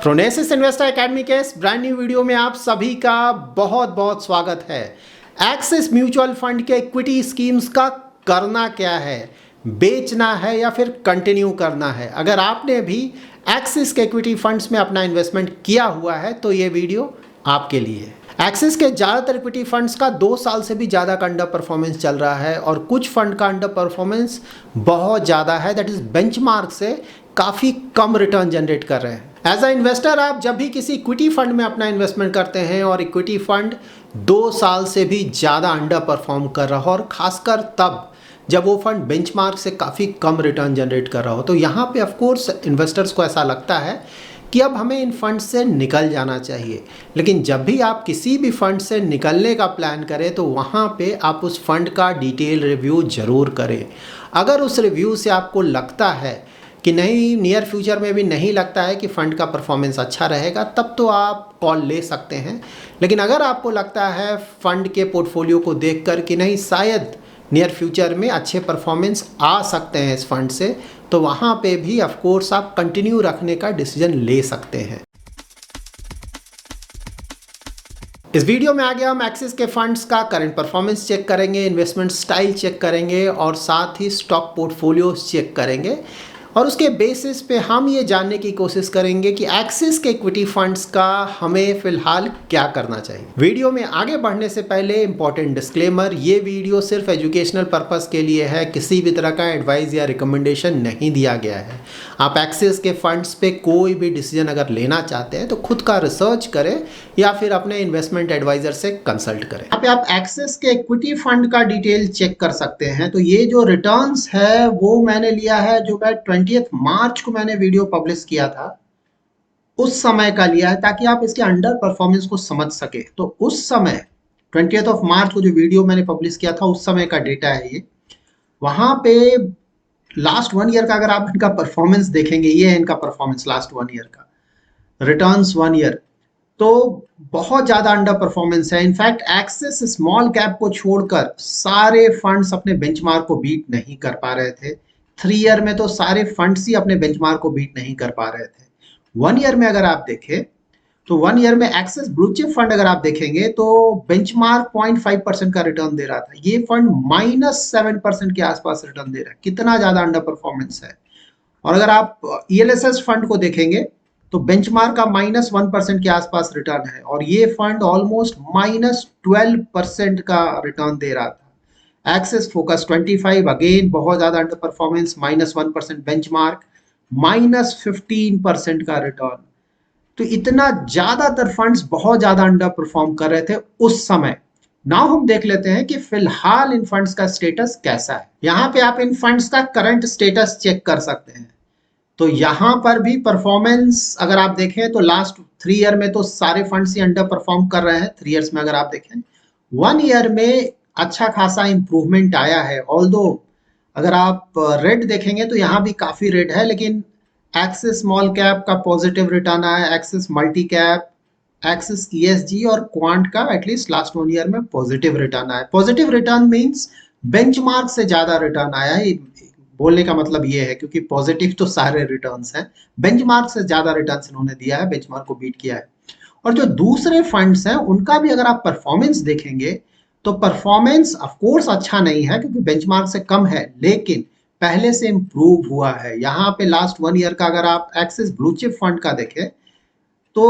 Phronesis investor academy के इस brand new video में आप सभी का बहुत बहुत स्वागत है। एक्सिस म्यूचुअल फंड के इक्विटी स्कीम्स का करना क्या है, बेचना है या फिर कंटिन्यू करना है। अगर आपने भी एक्सिस के इक्विटी फंड्स में अपना इन्वेस्टमेंट किया हुआ है तो ये वीडियो आपके लिए है। एक्सिस के ज़्यादातर इक्विटी फंड्स का 2 साल से भी ज़्यादा का अंडर परफॉर्मेंस चल रहा है और कुछ फंड का अंडर परफॉर्मेंस बहुत ज़्यादा है, दैट इज़ बेंचमार्क से काफ़ी कम रिटर्न जनरेट कर रहे हैं। एज अ इन्वेस्टर आप जब भी किसी इक्विटी फंड में अपना इन्वेस्टमेंट करते हैं और इक्विटी फंड 2 साल से भी ज़्यादा अंडर परफॉर्म कर रहा हो और ख़ासकर तब जब वो फंड बेंचमार्क से काफ़ी कम रिटर्न जनरेट कर रहा हो, तो यहाँ पे ऑफ कोर्स इन्वेस्टर्स को ऐसा लगता है कि अब हमें इन फंड से निकल जाना चाहिए। लेकिन जब भी आप किसी भी फंड से निकलने का प्लान करें तो वहाँ पे आप उस फंड का डिटेल रिव्यू ज़रूर करें। अगर उस रिव्यू से आपको लगता है कि नहीं, नियर फ्यूचर में भी नहीं लगता है कि फ़ंड का परफॉर्मेंस अच्छा रहेगा, तब तो आप कॉल ले सकते हैं। लेकिन अगर आपको लगता है फ़ंड के पोर्टफोलियो को देखकर कि नहीं, शायद नियर फ्यूचर में अच्छे परफॉर्मेंस आ सकते हैं इस फंड से, तो वहाँ पे भी ऑफ कोर्स आप कंटिन्यू रखने का डिसीजन ले सकते हैं। इस वीडियो में आगे हम एक्सिस के फंड्स का करंट परफॉर्मेंस चेक करेंगे, इन्वेस्टमेंट स्टाइल चेक करेंगे और साथ ही स्टॉक पोर्टफोलियोज चेक करेंगे। और उसके बेसिस पे हम ये जानने की कोशिश करेंगे कि एक्सिस के इक्विटी फंड्स का हमें फिलहाल क्या करना चाहिए। वीडियो में आगे बढ़ने से पहले इंपॉर्टेंट डिस्क्लेमर, ये वीडियो सिर्फ एजुकेशनल पर्पस के लिए है, किसी भी तरह का एडवाइस या रिकमेंडेशन नहीं दिया गया है। आप एक्सिस के फंड्स पे कोई भी डिसीजन अगर लेना चाहते हैं तो खुद का रिसर्च करें या फिर अपने इन्वेस्टमेंट एडवाइजर से कंसल्ट करें। यहाँ पे आप एक्सिस के इक्विटी फंड का डिटेल चेक कर सकते हैं। तो ये जो रिटर्न्स है वो मैंने लिया है, जो मैं 20 मार्च को मैंने वीडियो पब्लिश किया था उस समय का लिया है, ताकि आप इसके अंडर परफॉर्मेंस को समझ सके। तो उस समय 20 मार्च को जो वीडियो मैंने पब्लिश किया था उस समय का डेटा है ये। वहां पे लास्ट 1 ईयर का अगर आप इनका परफॉर्मेंस देखेंगे, ये है इनका परफॉर्मेंस लास्ट 1 ईयर का, रिटर्न्स 1 ईयर, तो बहुत ज्यादा अंडर परफॉर्मेंस है। इनफैक्ट एक्सिस स्मॉल कैप को छोड़कर सारे फंड्स अपने बेंचमार्क को बीट नहीं कर पा रहे थे। 3 ईयर में तो सारे फंड्स ही अपने बेंचमार्क को बीट नहीं कर पा रहे थे। 1 ईयर में अगर आप देखें तो 1 ईयर में एक्सिस ब्लू चिप फंड अगर आप देखेंगे तो बेंचमार्क 0.5% का रिटर्न दे रहा था। ये फंड -7% के आसपास रिटर्न दे रहा है। कितना ज्यादा अंडर परफॉर्मेंस है। और अगर आप ईएलएसएस फंड को देखेंगे तो बेंचमार्क का -1% के आसपास रिटर्न है और ये फंड ऑलमोस्ट -12% का रिटर्न दे रहा था। एक्सिस फोकस 25 अगेन बहुत ज्यादा अंडर परफॉर्मेंस, -1% बेंचमार्क, -15% का रिटर्न। तो इतना ज्यादातर फंड्स बहुत ज्यादा अंडर परफॉर्म कर रहे थे उस समय। नाउ हम देख लेते हैं कि फिलहाल इन फंड्स का स्टेटस कैसा है। यहाँ पे आप इन फंड्स का करंट स्टेटस चेक कर सकते हैं। तो यहाँ पर भी परफॉर्मेंस अगर आप देखें तो लास्ट 3 ईयर में तो सारे फंड्स ही अंडर परफॉर्म कर रहे हैं। 3 ईयर्स में अगर आप देखें 1 ईयर में अच्छा खासा इंप्रूवमेंट आया है। ऑल्दो अगर आप रेड देखेंगे तो यहाँ भी काफी रेड है, लेकिन एक्सिस स्मॉल कैप का पॉजिटिव रिटर्न आया, axis multi cap, axis ESG और क्वांट का एटलीस्ट लास्ट 1 ईयर में पॉजिटिव रिटर्न आया। पॉजिटिव रिटर्न मींस बेंचमार्क से ज्यादा रिटर्न आया है। बोलने का मतलब ये है, क्योंकि पॉजिटिव तो सारे रिटर्न्स हैं, बेंचमार्क से ज्यादा रिटर्न्स इन्होंने दिया है, बेंचमार्क को बीट किया है। और जो दूसरे फंड्स हैं उनका भी अगर आप परफॉर्मेंस देखेंगे तो परफॉर्मेंस ऑफ कोर्स अच्छा नहीं है क्योंकि बेंचमार्क से कम है, लेकिन पहले से इंप्रूव हुआ है। यहाँ पे लास्ट 1 ईयर का अगर आप एक्सिस ब्लू चिप फंड का देखें तो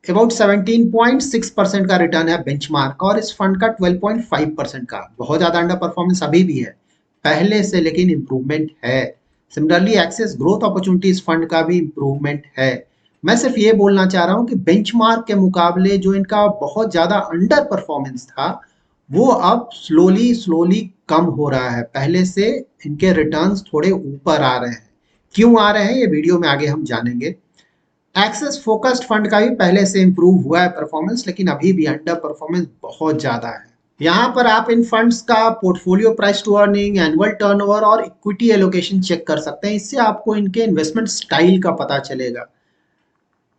अबाउट 17.6% का रिटर्न है बेंचमार्क और इस फंड का 12.5% का। बहुत ज्यादा अंडर परफॉर्मेंस अभी भी है पहले से, लेकिन इंप्रूवमेंट है। Similarly axis growth opportunities fund का भी इंप्रूवमेंट है। मैं सिर्फ ये बोलना चाह रहा हूं कि बेंचमार्क के मुकाबले जो इनका बहुत ज्यादा अंडर परफॉर्मेंस था वो अब स्लोली कम हो रहा है। पहले से इनके रिटर्न्स थोड़े ऊपर आ रहे हैं। क्यों आ रहे हैं ये वीडियो में आगे हम जानेंगे। एक्सिस फोकस्ड फंड का भी पहले से इंप्रूव हुआ है परफॉर्मेंस, लेकिन अभी भी अंडर परफॉर्मेंस बहुत ज्यादा है। यहाँ पर आप इन फंड्स का portfolio price to earning, annual turnover और इक्विटी एलोकेशन चेक कर सकते हैं। इससे आपको इनके इन्वेस्टमेंट स्टाइल का पता चलेगा।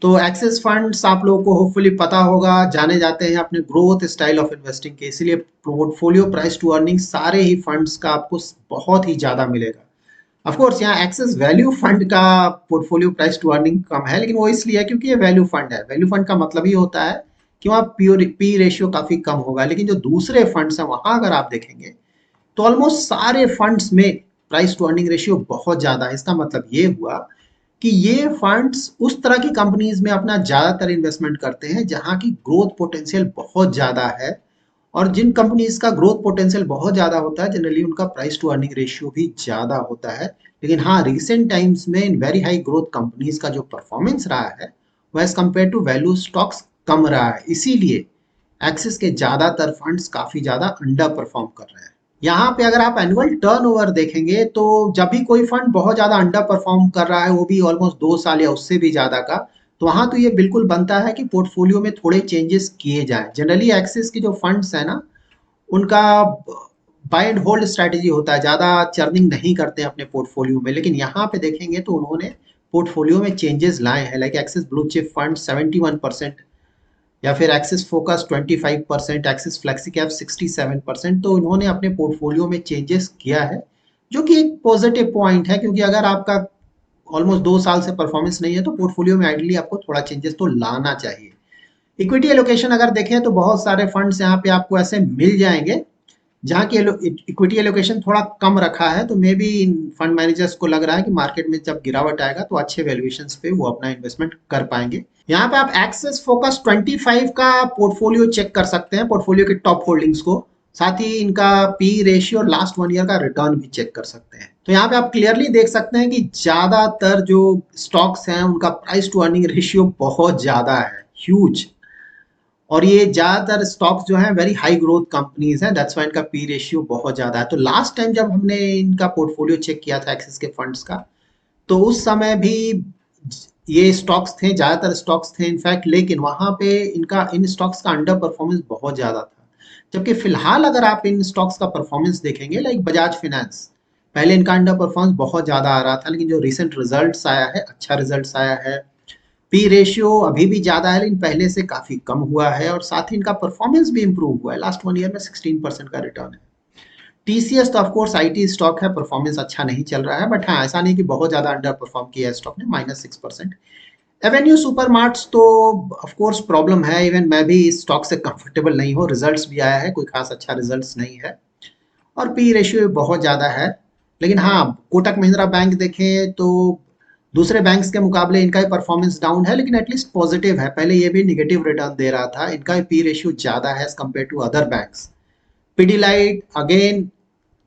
तो एक्सिस फंड्स आप लोगों को होपफुली पता होगा, जाने जाते हैं अपने ग्रोथ स्टाइल ऑफ इन्वेस्टिंग के, इसीलिए पोर्टफोलियो प्राइस टू अर्निंग सारे ही फंड्स का आपको बहुत ही ज्यादा मिलेगा। ऑफ कोर्स यहाँ एक्सेस वैल्यू फंड का पोर्टफोलियो प्राइस टू अर्निंग कम है, लेकिन वो इसलिए है क्योंकि ये वैल्यू फंड है। वैल्यू फंड का मतलब ही होता है कि वहाँ प्योर पी रेशियो काफी कम होगा। लेकिन जो दूसरे फंड्स हैं वहां अगर आप देखेंगे तो ऑलमोस्ट सारे फंड्स में प्राइस टू अर्निंग रेशियो बहुत ज्यादा है। इसका मतलब ये हुआ कि ये फंड्स उस तरह की कंपनीज में अपना ज्यादातर इन्वेस्टमेंट करते हैं जहां की ग्रोथ पोटेंशियल बहुत ज्यादा है। और जिन कंपनीज का ग्रोथ पोटेंशियल बहुत ज्यादा होता है जनरली उनका प्राइस टू अर्निंग रेशियो भी ज्यादा होता है। लेकिन हाँ, रिसेंट टाइम्स में इन वेरी हाई ग्रोथ कंपनीज का जो परफॉर्मेंस रहा है वह as compare to value stocks कम रहा है। इसीलिए एक्सिस के ज्यादातर फंड्स काफी ज्यादा अंडर परफॉर्म कर रहे हैं। यहाँ पे अगर आप एनुअल टर्नओवर देखेंगे तो जब भी कोई फंड बहुत ज्यादा अंडर परफॉर्म कर रहा है, वो भी ऑलमोस्ट 2 साल या उससे भी ज्यादा का, तो वहां तो ये बिल्कुल बनता है कि पोर्टफोलियो में थोड़े चेंजेस किए जाएं। जनरली एक्सिस के जो फंड्स है ना, उनका बाय एंड होल्ड स्ट्रैटेजी होता है, ज्यादा चर्निंग नहीं करते हैं अपने पोर्टफोलियो में। लेकिन यहाँ पे देखेंगे तो उन्होंने पोर्टफोलियो में चेंजेस लाए हैं, like axis blue chip fund 71%, या फिर axis focus 25%, axis flexi cap 67%। तो इन्होंने अपने पोर्टफोलियो में चेंजेस किया है, जो कि एक पॉजिटिव पॉइंट है। क्योंकि अगर आपका ऑलमोस्ट 2 साल से परफॉर्मेंस नहीं है तो पोर्टफोलियो में आइडली आपको थोड़ा चेंजेस तो लाना चाहिए। इक्विटी एलोकेशन अगर देखें तो बहुत सारे फंड्स यहाँ पे आपको ऐसे मिल जाएंगे जहाँ की इक्विटी एलोकेशन थोड़ा कम रखा है। तो may be in fund managers को लग रहा है कि मार्केट में जब गिरावट आएगा तो अच्छे वैल्यूएशंस पे वो अपना इन्वेस्टमेंट कर पाएंगे। यहाँ पे आप एक्सेस फोकस 25 का पोर्टफोलियो चेक कर सकते हैं, पोर्टफोलियो के टॉप होल्डिंग्स को। साथ ही इनका पी रेशियो और लास्ट 1 ईयर का रिटर्न भी चेक कर सकते हैं। तो यहाँ पे आप क्लियरली देख सकते हैं कि ज्यादातर जो स्टॉक्स हैं उनका प्राइस टू अर्निंग रेशियो बहुत ज्यादा है, ह्यूज। और ये ज्यादातर स्टॉक्स जो हैं वेरी हाई ग्रोथ कंपनीज हैं, दैट्स व्हाई इनका पी रेशियो बहुत ज्यादा है। तो लास्ट टाइम जब हमने इनका पोर्टफोलियो चेक किया था एक्सिस के फंड्स का, तो उस समय भी ये स्टॉक्स थे, ज्यादातर स्टॉक्स थे इनफैक्ट, लेकिन वहां पे इनका इन स्टॉक्स का अंडर परफॉर्मेंस बहुत ज्यादा था। जबकि फिलहाल अगर आप इन स्टॉक्स का परफॉर्मेंस देखेंगे, लाइक बजाज फिनेंस, पहले इनका अंडर परफॉर्मेंस बहुत ज्यादा आ रहा था, लेकिन जो रिसेंट रिजल्ट्स आया है, अच्छा रिजल्ट्स आया है। पी रेशियो अभी भी ज्यादा है लेकिन पहले से काफी कम हुआ है, और साथ ही इनका परफॉर्मेंस भी इंप्रूव हुआ है। लास्ट 1 ईयर में 16% का रिटर्न है। टीसीएस तो ऑफकोर्स आईटी स्टॉक है, परफॉर्मेंस अच्छा नहीं चल रहा है, बट हाँ, ऐसा नहीं कि बहुत ज्यादा अंडर परफॉर्म किया है स्टॉक ने, -6%। एवेन्यू सुपरमार्ट्स तो ऑफकोर्स प्रॉब्लम है, इवन मैं भी इस स्टॉक से कंफर्टेबल नहीं हूँ। रिजल्ट्स भी आया है, कोई खास अच्छा रिजल्ट्स नहीं है, और पी रेशियो बहुत ज़्यादा है। लेकिन हाँ, कोटक महिंद्रा बैंक देखें तो दूसरे बैंक्स के मुकाबले इनका ही परफॉर्मेंस डाउन है, लेकिन एटलीस्ट पॉजिटिव है। पहले ये भी निगेटिव रिटर्न दे रहा था, इनका पी रेशियो ज़्यादा है as compare to other banks. Pidilite again,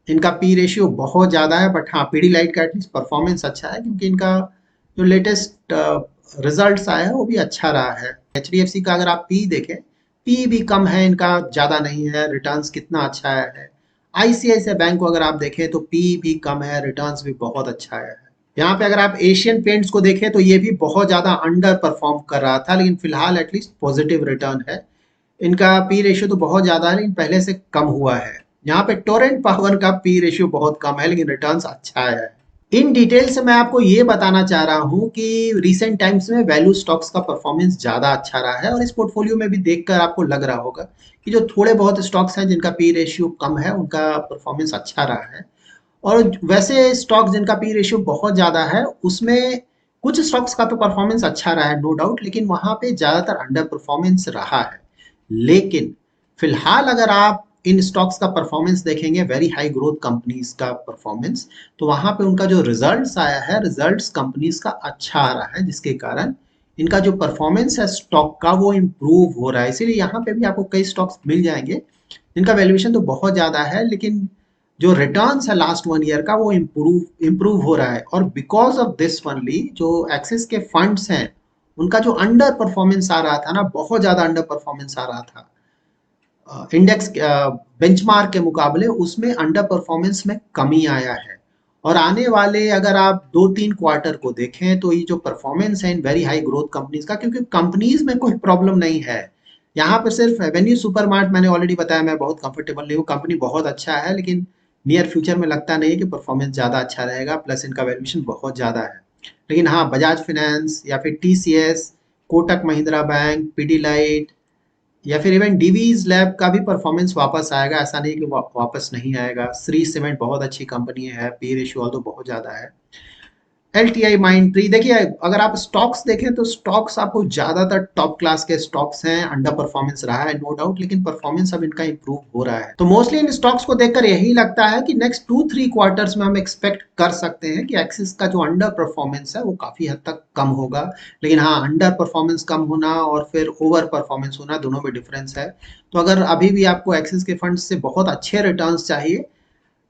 इनका पी रेशियो बहुत ज़्यादा है, बट हाँ, पीडीलाइट का एटलीस्ट परफॉर्मेंस अच्छा है क्योंकि इनका जो लेटेस्ट रिजल्ट्स आया है वो भी अच्छा रहा है। एचडीएफसी का अगर आप पी देखें, पी भी कम है इनका, ज़्यादा नहीं है, रिटर्न्स कितना अच्छा है। आईसीआईसीआई बैंक को अगर आप देखें तो पी भी कम है, रिटर्न्स भी बहुत अच्छा है। यहाँ पे अगर आप एशियन पेंट्स को देखें तो ये भी बहुत ज़्यादा अंडर परफॉर्म कर रहा था, लेकिन फिलहाल एटलीस्ट पॉजिटिव रिटर्न है। इनका पी रेशियो तो बहुत ज़्यादा है लेकिन पहले से कम हुआ है। यहाँ पे टोरेंट पावर का पी रेशियो बहुत कम है लेकिन रिटर्न्स अच्छा है। इन डिटेल से मैं आपको ये बताना चाह रहा हूँ कि रिसेंट टाइम्स में वैल्यू स्टॉक्स का परफॉर्मेंस ज़्यादा अच्छा रहा है, और इस पोर्टफोलियो में भी देखकर आपको लग रहा होगा कि जो थोड़े बहुत स्टॉक्स हैं जिनका पी रेशियो कम है उनका परफॉर्मेंस अच्छा रहा है। और वैसे स्टॉक्स जिनका पी रेशियो बहुत ज़्यादा है उसमें कुछ स्टॉक्स का तो परफॉर्मेंस अच्छा रहा है नो डाउट, लेकिन वहाँ पे ज़्यादातर अंडर परफॉर्मेंस रहा है। लेकिन फिलहाल अगर आप इन स्टॉक्स का परफॉर्मेंस देखेंगे, वेरी हाई ग्रोथ कंपनीज का परफॉर्मेंस, तो वहां पे उनका जो रिजल्ट्स आया है, रिजल्ट्स कंपनीज का अच्छा आ रहा है, जिसके कारण इनका जो परफॉर्मेंस है स्टॉक का वो इम्प्रूव हो रहा है। इसीलिए यहाँ पे भी आपको कई स्टॉक्स मिल जाएंगे जिनका वैल्यूएशन तो बहुत ज्यादा है, लेकिन जो रिटर्न्स है लास्ट 1 ईयर का वो इम्प्रूव हो रहा है। और बिकॉज ऑफ दिस ओनली जो एक्सिस के फंड्स हैं उनका जो अंडर परफॉर्मेंस आ रहा था ना, बहुत ज्यादा अंडर परफॉर्मेंस आ रहा था इंडेक्स बेंचमार्क के मुकाबले, उसमें अंडर परफॉर्मेंस में कमी आया है। और आने वाले अगर आप 2-3 क्वार्टर को देखें तो ये जो परफॉर्मेंस है इन वेरी हाई ग्रोथ कंपनीज का, क्योंकि कंपनीज में कोई प्रॉब्लम नहीं है, यहाँ पे सिर्फ एवेन्यू सुपरमार्ट मैंने ऑलरेडी बताया मैं बहुत कंफर्टेबल नहीं हूँ, कंपनी बहुत अच्छा है लेकिन नियर फ्यूचर में लगता नहीं है कि परफॉर्मेंस ज़्यादा अच्छा रहेगा, प्लस इनका वैल्यूएशन बहुत ज़्यादा है। लेकिन हाँ, बजाज फिनेंस या फिर टीसीएस, कोटक महिंद्रा बैंक, पीडीलाइट, या फिर इवन डीवीज लैब का भी परफॉर्मेंस वापस आएगा, ऐसा नहीं कि वापस नहीं आएगा। श्री सीमेंट बहुत अच्छी कंपनी है, पी रेशियो तो बहुत ज्यादा है। एलटीआई माइंड ट्री, देखिए अगर आप स्टॉक्स देखें तो स्टॉक्स आपको ज्यादातर टॉप क्लास के स्टॉक्स हैं, अंडर परफॉर्मेंस रहा है नो डाउट, लेकिन परफॉर्मेंस अब इनका इंप्रूव हो रहा है। तो मोस्टली इन स्टॉक्स को देखकर यही लगता है कि नेक्स्ट 2-3 क्वार्टर्स में हम एक्सपेक्ट कर सकते हैं कि एक्सिस का जो अंडर परफॉर्मेंस है वो काफी हद तक कम होगा। लेकिन हाँ, अंडर परफॉर्मेंस कम होना और फिर ओवर परफॉर्मेंस होना, दोनों में डिफरेंस है। तो अगर अभी भी आपको एक्सिस के फंड से बहुत अच्छे रिटर्न्स चाहिए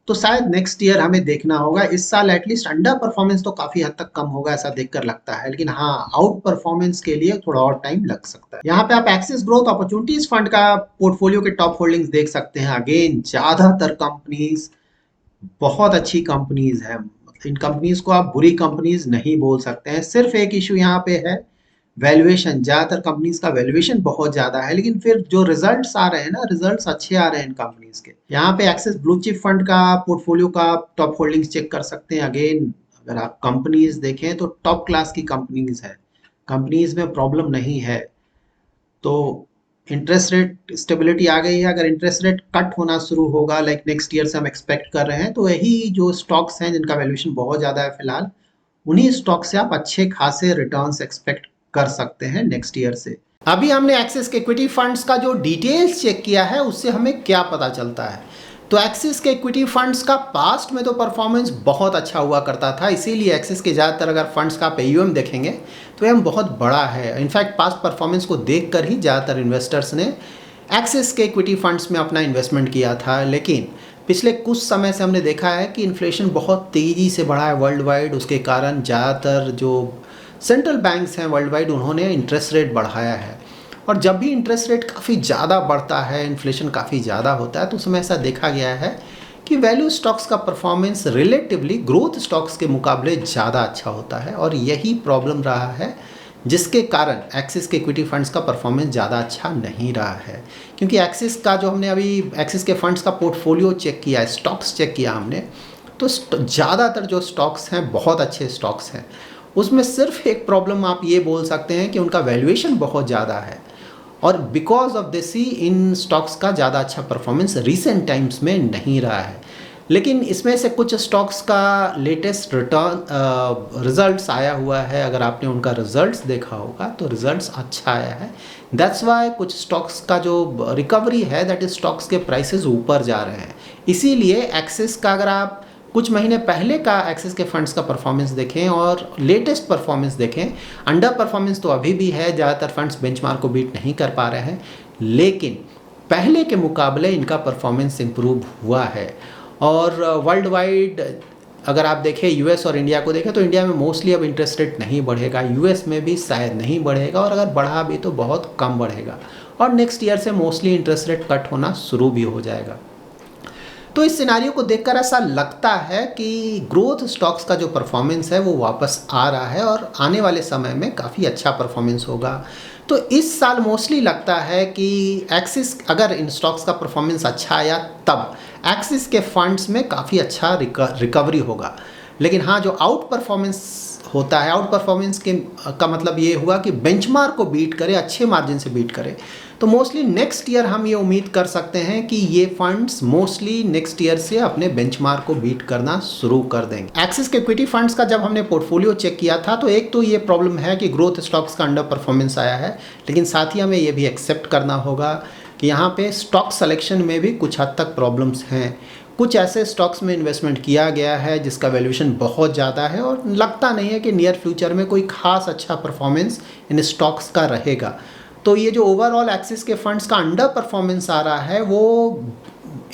तो शायद नेक्स्ट ईयर हमें देखना होगा। इस साल एटलीस्ट अंडर परफॉर्मेंस तो काफी हद तक कम होगा ऐसा देखकर लगता है, लेकिन हाँ, आउट परफॉर्मेंस के लिए थोड़ा और टाइम लग सकता है। यहाँ पे आप एक्सिस ग्रोथ अपॉर्चुनिटीज फंड का पोर्टफोलियो के टॉप होल्डिंग्स देख सकते हैं। अगेन ज्यादातर कंपनीज बहुत अच्छी कंपनीज हैं, इन कंपनीज को आप बुरी कंपनीज नहीं बोल सकते हैं। सिर्फ एक इशू यहाँ पे है वैल्यूएशन, ज्यादातर कंपनीज का वैल्यूएशन बहुत ज्यादा है, लेकिन फिर जो रिजल्ट्स आ रहे हैं ना, रिजल्ट्स अच्छे आ रहे हैं इन कंपनीज के। यहाँ पे एक्सिस ब्लू चिप फंड का पोर्टफोलियो का टॉप होल्डिंग्स चेक कर सकते हैं। अगेन अगर आप कंपनीज देखें तो टॉप क्लास की कंपनीज है, कंपनीज में प्रॉब्लम नहीं है। तो इंटरेस्ट रेट स्टेबिलिटी आ गई है। अगर इंटरेस्ट रेट कट होना शुरू होगा लाइक नेक्स्ट ईयर से हम एक्सपेक्ट कर रहे हैं, तो यही जो स्टॉक्स हैं जिनका वैल्यूएशन बहुत ज्यादा है फिलहाल, उन्हीं स्टॉक से आप अच्छे खासे रिटर्न्स एक्सपेक्ट कर सकते हैं नेक्स्ट ईयर से। अभी हमने एक्सिस के इक्विटी फंड्स का जो डिटेल्स चेक किया है उससे हमें क्या पता चलता है। तो एक्सिस के इक्विटी फंड्स का पास्ट में तो परफॉर्मेंस बहुत अच्छा हुआ करता था, इसीलिए एक्सिस के ज़्यादातर अगर फंड्स का आप AUM देखेंगे तो यह बहुत बड़ा है। इनफैक्ट पास्ट परफॉर्मेंस को देखकर ही ज़्यादातर इन्वेस्टर्स ने एक्सिस के इक्विटी फंड्स में अपना इन्वेस्टमेंट किया था। लेकिन पिछले कुछ समय से हमने देखा है कि इन्फ्लेशन बहुत तेज़ी से बढ़ा है वर्ल्ड वाइड, उसके कारण ज़्यादातर जो सेंट्रल बैंक्स हैं वर्ल्ड वाइड उन्होंने इंटरेस्ट रेट बढ़ाया है। और जब भी इंटरेस्ट रेट काफ़ी ज़्यादा बढ़ता है, इन्फ्लेशन काफ़ी ज़्यादा होता है, तो उस समय ऐसा देखा गया है कि वैल्यू स्टॉक्स का परफॉर्मेंस रिलेटिवली ग्रोथ स्टॉक्स के मुकाबले ज़्यादा अच्छा होता है। और यही प्रॉब्लम रहा है जिसके कारण एक्सिस के इक्विटी फंड्स का परफॉर्मेंस ज़्यादा अच्छा नहीं रहा है। क्योंकि एक्सिस का जो हमने अभी एक्सिस के फंड्स का पोर्टफोलियो चेक किया, स्टॉक्स चेक किया हमने, तो ज़्यादातर जो स्टॉक्स हैं बहुत अच्छे स्टॉक्स हैं। उसमें सिर्फ एक प्रॉब्लम आप ये बोल सकते हैं कि उनका वैल्यूएशन बहुत ज़्यादा है, और because of this he in stocks का ज़्यादा अच्छा परफॉर्मेंस रिसेंट टाइम्स में नहीं रहा है। लेकिन इसमें से कुछ स्टॉक्स का लेटेस्ट रिजल्ट्स आया हुआ है। अगर आपने उनका रिजल्ट्स देखा होगा तो रिजल्ट्स अच्छा आया है। दैट्स वाई कुछ स्टॉक्स का जो रिकवरी है, दैट इज स्टॉक्स के प्राइसेस ऊपर जा रहे हैं। इसीलिए एक्सिस का अगर आप कुछ महीने पहले का एक्सिस के फंड्स का परफॉर्मेंस देखें और लेटेस्ट परफॉर्मेंस देखें, अंडर परफॉर्मेंस तो अभी भी है, ज़्यादातर फंड्स बेंचमार्क को बीट नहीं कर पा रहे हैं, लेकिन पहले के मुकाबले इनका परफॉर्मेंस इम्प्रूव हुआ है। और वर्ल्ड वाइड अगर आप देखें, यूएस और इंडिया को देखें, तो इंडिया में मोस्टली अब इंटरेस्ट रेट नहीं बढ़ेगा, यूएस में भी शायद नहीं बढ़ेगा, और अगर बढ़ा भी तो बहुत कम बढ़ेगा, और नेक्स्ट ईयर से मोस्टली इंटरेस्ट रेट कट होना शुरू भी हो जाएगा। तो इस सिनारियो को देखकर ऐसा लगता है कि ग्रोथ स्टॉक्स का जो परफॉर्मेंस है वो वापस आ रहा है और आने वाले समय में काफ़ी अच्छा परफॉर्मेंस होगा। तो इस साल मोस्टली लगता है कि एक्सिस, अगर इन स्टॉक्स का परफॉर्मेंस अच्छा आया तब एक्सिस के फंड्स में काफ़ी अच्छा रिकवरी होगा। लेकिन हाँ, जो आउट परफॉर्मेंस होता है, आउट परफॉर्मेंस के का मतलब ये हुआ कि बेंचमार्क को बीट करे, अच्छे मार्जिन से बीट करे, तो मोस्टली नेक्स्ट ईयर हम ये उम्मीद कर सकते हैं कि ये फंड्स मोस्टली नेक्स्ट ईयर से अपने बेंचमार्क को बीट करना शुरू कर देंगे। एक्सिस के इक्विटी फंड्स का जब हमने पोर्टफोलियो चेक किया था तो एक तो ये प्रॉब्लम है कि ग्रोथ स्टॉक्स का अंडर परफॉर्मेंस आया है, लेकिन साथ ही हमें ये भी एक्सेप्ट करना होगा कि यहाँ पे स्टॉक सिलेक्शन में भी कुछ हद तक प्रॉब्लम्स हैं। कुछ ऐसे स्टॉक्स में इन्वेस्टमेंट किया गया है जिसका वैल्यूएशन बहुत ज़्यादा है और लगता नहीं है कि नियर फ्यूचर में कोई खास अच्छा परफॉर्मेंस इन स्टॉक्स का रहेगा। तो ये जो ओवरऑल एक्सिस के फंड्स का अंडर परफॉर्मेंस आ रहा है वो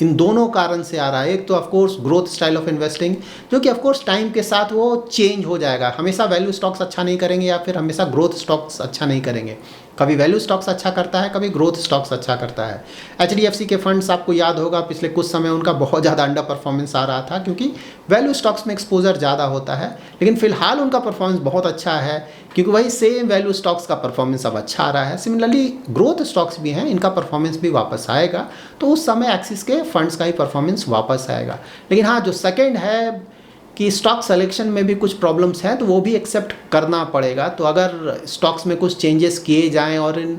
इन दोनों कारण से आ रहा है। एक तो of course growth style of investing, जो कि ऑफकोर्स टाइम के साथ वो चेंज हो जाएगा, हमेशा वैल्यू स्टॉक्स अच्छा नहीं करेंगे या फिर हमेशा ग्रोथ स्टॉक्स अच्छा नहीं करेंगे, कभी वैल्यू स्टॉक्स अच्छा करता है, कभी ग्रोथ स्टॉक्स अच्छा करता है। HDFC के फंड्स आपको याद होगा पिछले कुछ समय उनका बहुत ज़्यादा अंडर परफॉर्मेंस आ रहा था क्योंकि वैल्यू स्टॉक्स में एक्सपोजर ज़्यादा होता है, लेकिन फिलहाल उनका परफॉर्मेंस बहुत अच्छा है क्योंकि वही सेम वैल्यू स्टॉक्स का परफॉर्मेंस अब अच्छा आ रहा है। सिमिलरली ग्रोथ स्टॉक्स भी हैं, इनका परफॉर्मेंस भी वापस आएगा, तो उस समय एक्सिस के फंड्स का ही परफॉर्मेंस वापस आएगा। लेकिन हाँ, जो सेकेंड है कि स्टॉक सिलेक्शन में भी कुछ प्रॉब्लम्स हैं, तो वो भी एक्सेप्ट करना पड़ेगा। तो अगर स्टॉक्स में कुछ चेंजेस किए जाएं और इन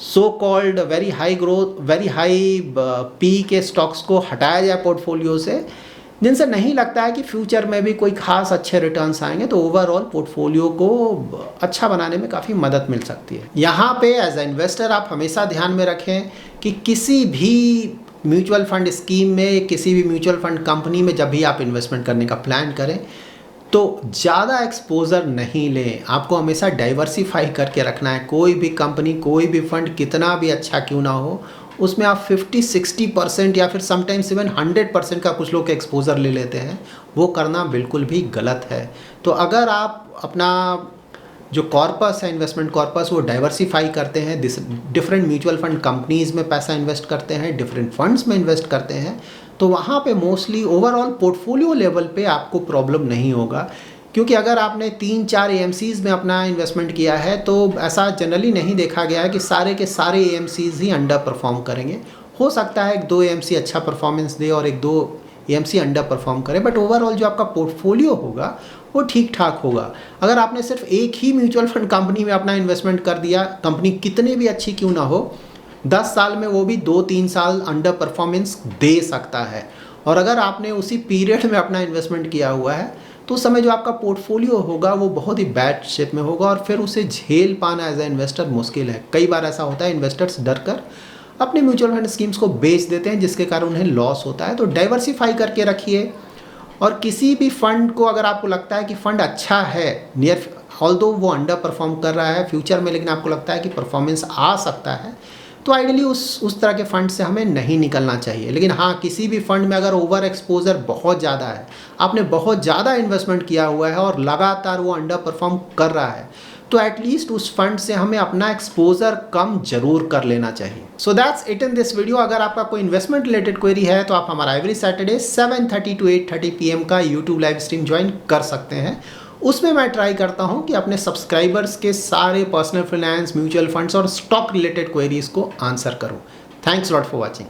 so called very high growth, very high P के स्टॉक्स को हटाया जाए पोर्टफोलियो से, जिनसे नहीं लगता है कि फ्यूचर में भी कोई खास अच्छे रिटर्न्स आएंगे, तो ओवरऑल पोर्टफोलियो को अच्छा बनाने में काफ़ी मदद मिल सकती है। यहाँ पे एज ए इन्वेस्टर आप हमेशा ध्यान में रखें कि किसी भी म्यूचुअल फंड स्कीम में, किसी भी म्यूचुअल फंड कंपनी में जब भी आप इन्वेस्टमेंट करने का प्लान करें तो ज़्यादा एक्सपोज़र नहीं लें। आपको हमेशा डाइवर्सिफाई करके रखना है। कोई भी कंपनी, कोई भी फंड कितना भी अच्छा क्यों ना हो, उसमें आप 50-60% या फिर समटाइम्स इवन 100% का कुछ लोग एक्सपोज़र ले लेते हैं। वो करना बिल्कुल भी गलत है। तो अगर आप अपना जो कॉर्पस है, इन्वेस्टमेंट कॉर्पस, वो डाइवर्सिफाई करते हैं, डिफरेंट म्यूचुअल फंड कंपनीज़ में पैसा इन्वेस्ट करते हैं, डिफरेंट फंड्स में इन्वेस्ट करते हैं, तो वहाँ पे मोस्टली ओवरऑल पोर्टफोलियो लेवल पे आपको प्रॉब्लम नहीं होगा। क्योंकि अगर आपने 3-4 एएमसीज़ में अपना इन्वेस्टमेंट किया है तो ऐसा जनरली नहीं देखा गया है कि सारे के सारे एएमसीज़ ही अंडर परफॉर्म करेंगे। हो सकता है 1-2 एएमसी अच्छा परफॉर्मेंस दे और 1-2 एएमसी अंडर परफॉर्म करे, बट ओवरऑल जो आपका पोर्टफोलियो होगा वो ठीक ठाक होगा। अगर आपने सिर्फ एक ही म्यूचुअल फंड कंपनी में अपना इन्वेस्टमेंट कर दिया, कंपनी कितनी भी अच्छी क्यों ना हो, 10 साल में वो भी 2-3 साल अंडर परफॉर्मेंस दे सकता है। और अगर आपने उसी पीरियड में अपना इन्वेस्टमेंट किया हुआ है तो उस समय जो आपका पोर्टफोलियो होगा वो बहुत ही बैड शेप में होगा और फिर उसे झेल पाना एज ए इन्वेस्टर मुश्किल है। कई बार ऐसा होता है, इन्वेस्टर्स डर कर अपने म्यूचुअल फंड स्कीम्स को बेच देते हैं, जिसके कारण उन्हें लॉस होता है। तो डाइवर्सिफाई करके रखिए। और किसी भी फंड को अगर आपको लगता है कि फंड अच्छा है, नियर ऑल्दो वो अंडर परफॉर्म कर रहा है फ्यूचर में, लेकिन आपको लगता है कि परफॉर्मेंस आ सकता है, तो आइडियली उस तरह के फंड से हमें नहीं निकलना चाहिए। लेकिन हाँ, किसी भी फंड में अगर ओवर एक्सपोजर बहुत ज़्यादा है, आपने बहुत ज़्यादा इन्वेस्टमेंट किया हुआ है और लगातार वो अंडर परफॉर्म कर रहा है, तो एटलीस्ट उस फंड से हमें अपना एक्सपोजर कम जरूर कर लेना चाहिए। So that's it in this video. अगर आपका कोई इन्वेस्टमेंट रिलेटेड क्वेरी है तो आप हमारा एवरी सैटरडे 7:30 to 8:30 PM का यूट्यूब लाइव स्ट्रीम ज्वाइन कर सकते हैं। उसमें मैं ट्राई करता हूं कि अपने सब्सक्राइबर्स के सारे पर्सनल फाइनेंस, म्यूचुअल फंड्स और स्टॉक रिलेटेड क्वेरीज को आंसर करूं। Thanks lot for watching.